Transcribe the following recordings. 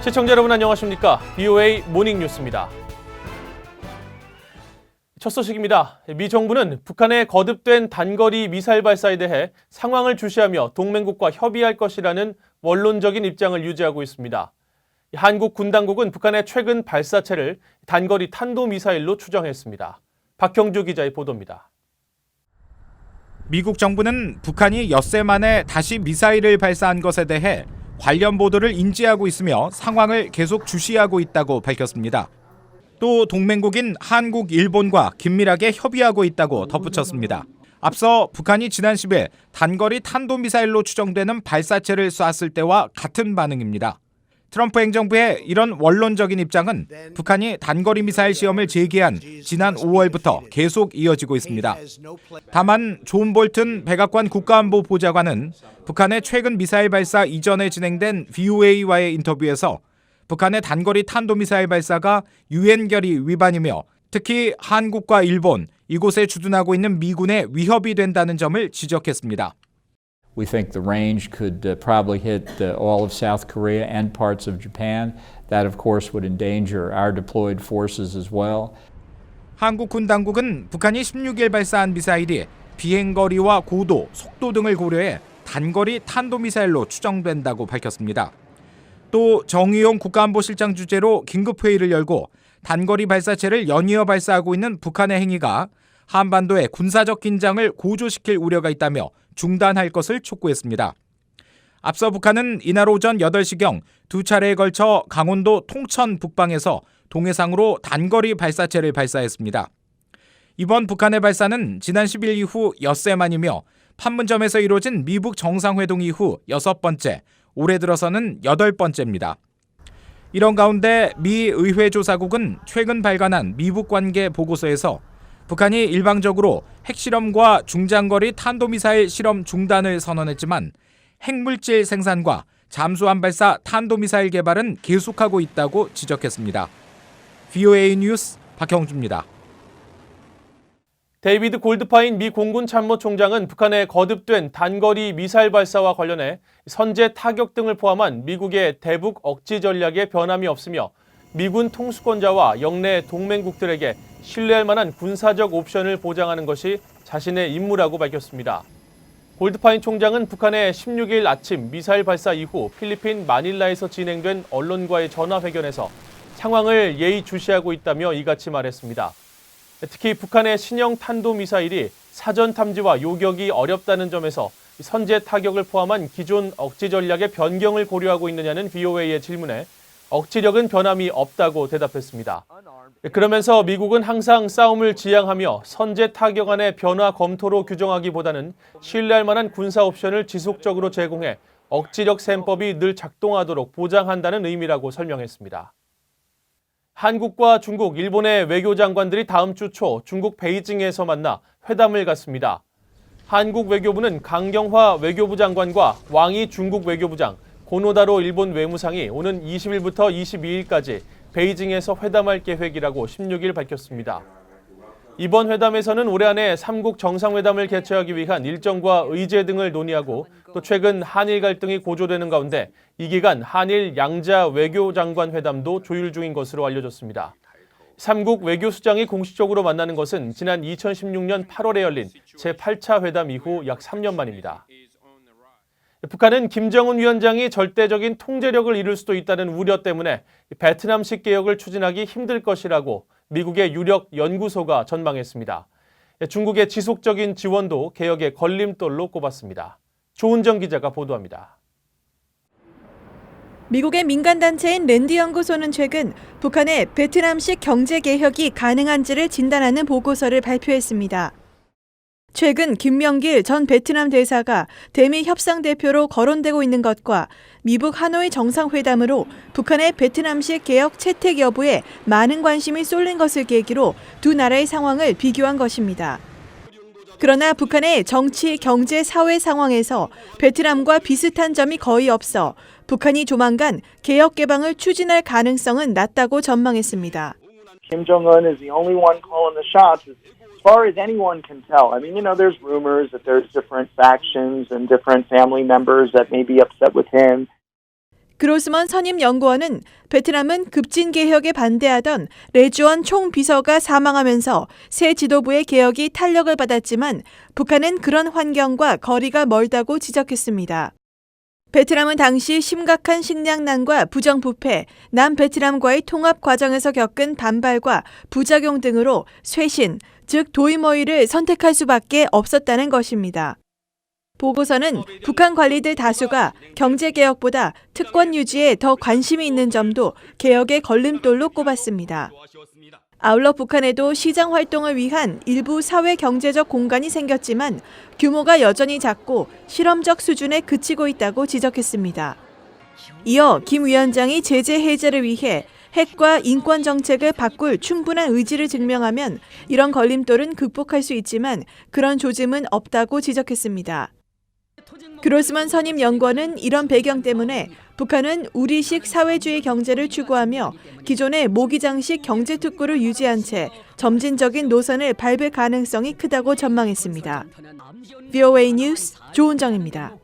시청자 여러분 안녕하십니까? BOA 모닝뉴스입니다. 첫 소식입니다. 미 정부는 북한의 거듭된 단거리 미사일 발사에 대해 상황을 주시하며 동맹국과 협의할 것이라는 원론적인 입장을 유지하고 있습니다. 한국 군 당국은 북한의 최근 발사체를 단거리 탄도미사일로 추정했습니다. 박형주 기자의 보도입니다. 미국 정부는 북한이 엿새 만에 다시 미사일을 발사한 것에 대해 관련 보도를 인지하고 있으며 상황을 계속 주시하고 있다고 밝혔습니다. 또 동맹국인 한국, 일본과 긴밀하게 협의하고 있다고 덧붙였습니다. 앞서 북한이 지난 10일 단거리 탄도미사일로 추정되는 발사체를 쐈을 때와 같은 반응입니다. 트럼프 행정부의 이런 원론적인 입장은 북한이 단거리 미사일 시험을 재개한 지난 5월부터 계속 이어지고 있습니다. 다만 존 볼튼 백악관 국가안보보좌관은 북한의 최근 미사일 발사 이전에 진행된 VOA와의 인터뷰에서 북한의 단거리 탄도미사일 발사가 유엔 결의 위반이며 특히 한국과 일본, 이곳에 주둔하고 있는 미군에 위협이 된다는 점을 지적했습니다. We think the range could probably hit all of South Korea and parts of Japan. That, of course, would endanger our deployed forces as well. 한국 군 당국은 북한이 16일 발사한 미사일이 비행거리와 고도, 속도 등을 고려해 단거리 탄도미사일로 추정된다고 밝혔습니다. 또 정의용 국가안보실장 주재로 긴급회의를 열고 단거리 발사체를 연이어 발사하고 있는 북한의 행위가 한반도의 군사적 긴장을 고조시킬 우려가 있다며 중단할 것을 촉구했습니다. 앞서 북한은 이날 오전 8시경 두 차례에 걸쳐 강원도 통천 북방에서 동해상으로 단거리 발사체를 발사했습니다. 이번 북한의 발사는 지난 10일 이후 엿새 만이며 판문점에서 이루어진 미북 정상회동 이후 6번째, 올해 들어서는 8번째입니다. 이런 가운데 미 의회조사국은 최근 발간한 미북 관계 보고서에서 북한이 일방적으로 핵실험과 중장거리 탄도미사일 실험 중단을 선언했지만 핵물질 생산과 잠수함 발사 탄도미사일 개발은 계속하고 있다고 지적했습니다. VOA 뉴스 박형주입니다. 데이비드 골드파인 미 공군 참모총장은 북한의 거듭된 단거리 미사일 발사와 관련해 선제 타격 등을 포함한 미국의 대북 억지 전략에 변함이 없으며 미군 통수권자와 영내 동맹국들에게 신뢰할 만한 군사적 옵션을 보장하는 것이 자신의 임무라고 밝혔습니다. 골드파인 총장은 북한의 16일 아침 미사일 발사 이후 필리핀 마닐라에서 진행된 언론과의 전화회견에서 상황을 예의주시하고 있다며 이같이 말했습니다. 특히 북한의 신형 탄도미사일이 사전 탐지와 요격이 어렵다는 점에서 선제 타격을 포함한 기존 억지 전략의 변경을 고려하고 있느냐는 VOA의 질문에 억지력은 변함이 없다고 대답했습니다. 그러면서 미국은 항상 싸움을 지향하며 선제 타격안의 변화 검토로 규정하기보다는 신뢰할 만한 군사 옵션을 지속적으로 제공해 억지력 셈법이 늘 작동하도록 보장한다는 의미라고 설명했습니다. 한국과 중국, 일본의 외교장관들이 다음 주 초 중국 베이징에서 만나 회담을 갖습니다. 한국 외교부는 강경화 외교부 장관과 왕이 중국 외교부장, 고노다로 일본 외무상이 오는 20일부터 22일까지 베이징에서 회담할 계획이라고 16일 밝혔습니다. 이번 회담에서는 올해 안에 3국 정상회담을 개최하기 위한 일정과 의제 등을 논의하고 또 최근 한일 갈등이 고조되는 가운데 이 기간 한일 양자 외교장관 회담도 조율 중인 것으로 알려졌습니다. 3국 외교수장이 공식적으로 만나는 것은 지난 2016년 8월에 열린 제8차 회담 이후 약 3년 만입니다. 북한은 김정은 위원장이 절대적인 통제력을 이룰 수도 있다는 우려 때문에 베트남식 개혁을 추진하기 힘들 것이라고 미국의 유력 연구소가 전망했습니다. 중국의 지속적인 지원도 개혁의 걸림돌로 꼽았습니다. 조은정 기자가 보도합니다. 미국의 민간단체인 랜드 연구소는 최근 북한의 베트남식 경제개혁이 가능한지를 진단하는 보고서를 발표했습니다. 최근 김명길 전 베트남 대사가 대미 협상대표로 거론되고 있는 것과 미북 하노이 정상회담으로 북한의 베트남식 개혁 채택 여부에 많은 관심이 쏠린 것을 계기로 두 나라의 상황을 비교한 것입니다. 그러나 북한의 정치, 경제, 사회 상황에서 베트남과 비슷한 점이 거의 없어 북한이 조만간 개혁 개방을 추진할 가능성은 낮다고 전망했습니다. Kim Jong-un is the only one calling the shots. As far as anyone can tell, I mean, there's rumors that there's different factions and different family members that may be upset with him. 그로스먼 선임 연구원은 베트남은 급진 개혁에 반대하던 레주원 총비서가 사망하면서 새 지도부의 개혁이 탄력을 받았지만 북한은 그런 환경과 거리가 멀다고 지적했습니다. 베트남은 당시 심각한 식량난과 부정부패, 남베트남과의 통합 과정에서 겪은 반발과 부작용 등으로 쇄신, 즉 도이머이를 선택할 수밖에 없었다는 것입니다. 보고서는 북한 관리들 다수가 경제개혁보다 특권 유지에 더 관심이 있는 점도 개혁의 걸림돌로 꼽았습니다. 아울러 북한에도 시장 활동을 위한 일부 사회-경제적 공간이 생겼지만 규모가 여전히 작고 실험적 수준에 그치고 있다고 지적했습니다. 이어 김 위원장이 제재 해제를 위해 핵과 인권 정책을 바꿀 충분한 의지를 증명하면 이런 걸림돌은 극복할 수 있지만 그런 조짐은 없다고 지적했습니다. 그로스먼 선임 연구원은 이런 배경 때문에 북한은 우리식 사회주의 경제를 추구하며 기존의 모기장식 경제 특구를 유지한 채 점진적인 노선을 밟을 가능성이 크다고 전망했습니다. VOA 뉴스 조은정입니다.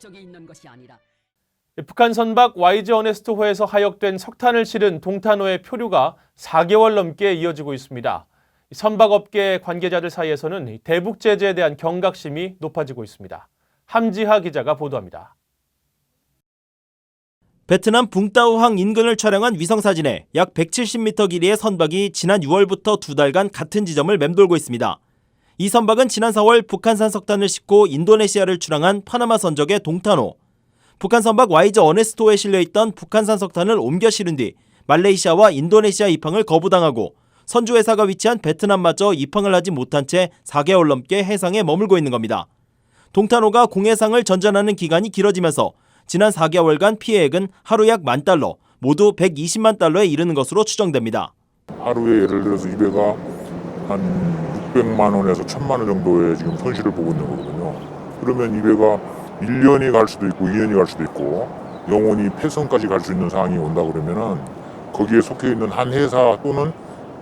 북한 선박 YG 어네스트호에서 하역된 석탄을 실은 동탄호의 표류가 4개월 넘게 이어지고 있습니다. 선박업계 관계자들 사이에서는 대북 제재에 대한 경각심이 높아지고 있습니다. 함지하 기자가 보도합니다. 베트남 붕따오항 인근을 촬영한 위성사진에 약 170m 길이의 선박이 지난 6월부터 2달간 같은 지점을 맴돌고 있습니다. 이 선박은 지난 4월 북한산 석탄을 싣고 인도네시아를 출항한 파나마 선적의 동탄호. 북한 선박 YG 어네스토에 실려있던 북한산 석탄을 옮겨 실은 뒤 말레이시아와 인도네시아 입항을 거부당하고 선주회사가 위치한 베트남마저 입항을 하지 못한 채 4개월 넘게 해상에 머물고 있는 겁니다. 동탄호가 공해상을 전전하는 기간이 길어지면서 지난 4개월간 피해액은 하루 약 $10,000, 모두 120만 달러에 이르는 것으로 추정됩니다. 하루에 예를 들어서 이 배가 한 600만 원에서 1,000만 원 정도의 지금 손실을 보고 있는 거거든요. 그러면 이 배가 1년이 갈 수도 있고 2년이 갈 수도 있고 영원히 폐선까지 갈 수 있는 상황이 온다 그러면은 거기에 속해 있는 한 회사 또는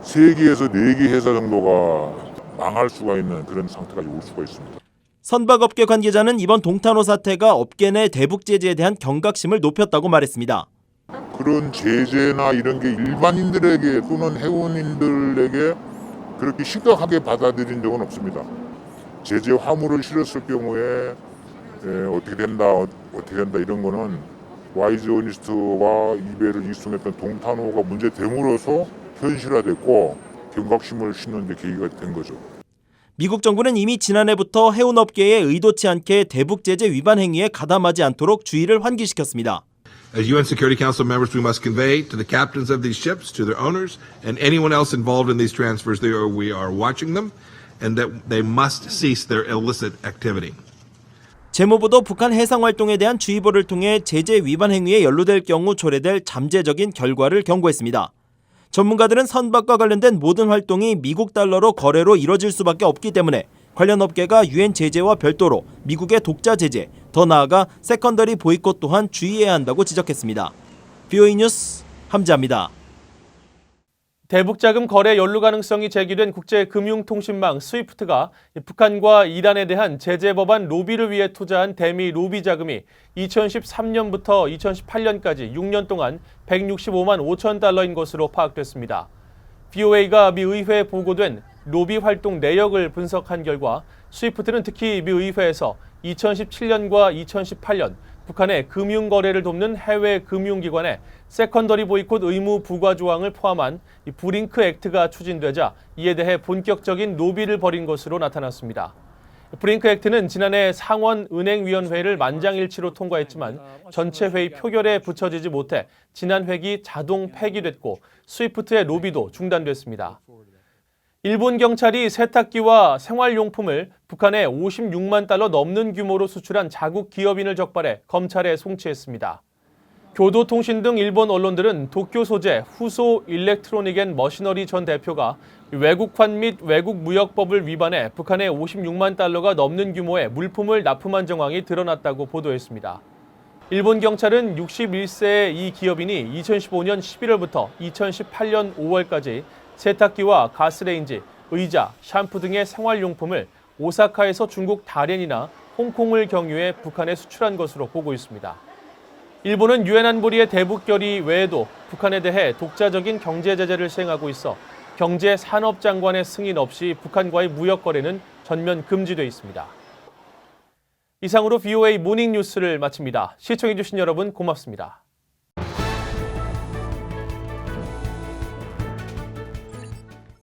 3개에서 4개 회사 정도가 망할 수가 있는 그런 상태까지 올 수가 있습니다. 선박업계 관계자는 이번 동탄호 사태가 업계 내 대북 제재에 대한 경각심을 높였다고 말했습니다. 그런 제재나 이런 게 일반인들에게 또는 회원인들에게 그렇게 심각하게 받아들인 적은 없습니다. 제재 화물을 실었을 경우에 어떻게 된다 이런 거는 YG 어네스트와 이 배를 이송했던 동탄호가 문제됨으로써 현실화됐고 경각심을 심는 데 계기가 된 거죠. 미국 정부는 이미 지난해부터 해운업계에 의도치 않게 대북 제재 위반 행위에 가담하지 않도록 주의를 환기시켰습니다. As UN Security Council members, we must convey to the captains of these ships, to their owners, and anyone else involved in these transfers, we are watching them, and that they must cease their illicit activity. 재무부도 북한 해상 활동에 대한 주의보를 통해 제재 위반 행위에 연루될 경우 초래될 잠재적인 결과를 경고했습니다. 전문가들은 선박과 관련된 모든 활동이 미국 달러로 거래로 이뤄질 수밖에 없기 때문에 관련 업계가 유엔 제재와 별도로 미국의 독자 제재, 더 나아가 세컨더리 보이콧 또한 주의해야 한다고 지적했습니다. VOA 뉴스 함지아입니다. 대북자금 거래 연루 가능성이 제기된 국제금융통신망 스위프트가 북한과 이란에 대한 제재 법안 로비를 위해 투자한 대미 로비 자금이 2013년부터 2018년까지 6년 동안 165만 5천 달러인 것으로 파악됐습니다. VOA가 미 의회에 보고된 로비 활동 내역을 분석한 결과 스위프트는 특히 미 의회에서 2017년과 2018년 북한의 금융거래를 돕는 해외 금융기관에 세컨더리 보이콧 의무 부과 조항을 포함한 브링크 액트가 추진되자 이에 대해 본격적인 로비를 벌인 것으로 나타났습니다. 브링크 액트는 지난해 상원은행위원회를 만장일치로 통과했지만 전체 회의 표결에 붙여지지 못해 지난 회기 자동 폐기됐고 스위프트의 로비도 중단됐습니다. 일본 경찰이 세탁기와 생활용품을 북한에 56만 달러 넘는 규모로 수출한 자국 기업인을 적발해 검찰에 송치했습니다. 교도통신 등 일본 언론들은 도쿄 소재 후소 일렉트로닉 앤 머시너리 전 대표가 외국환 및 외국무역법을 위반해 북한에 56만 달러가 넘는 규모의 물품을 납품한 정황이 드러났다고 보도했습니다. 일본 경찰은 61세의 이 기업인이 2015년 11월부터 2018년 5월까지 세탁기와 가스레인지, 의자, 샴푸 등의 생활용품을 오사카에서 중국 다롄이나 홍콩을 경유해 북한에 수출한 것으로 보고 있습니다. 일본은 유엔 안보리의 대북 결의 외에도 북한에 대해 독자적인 경제 제재를 시행하고 있어 경제 산업 장관의 승인 없이 북한과의 무역 거래는 전면 금지돼 있습니다. 이상으로 VOA 모닝 뉴스를 마칩니다. 시청해 주신 여러분 고맙습니다.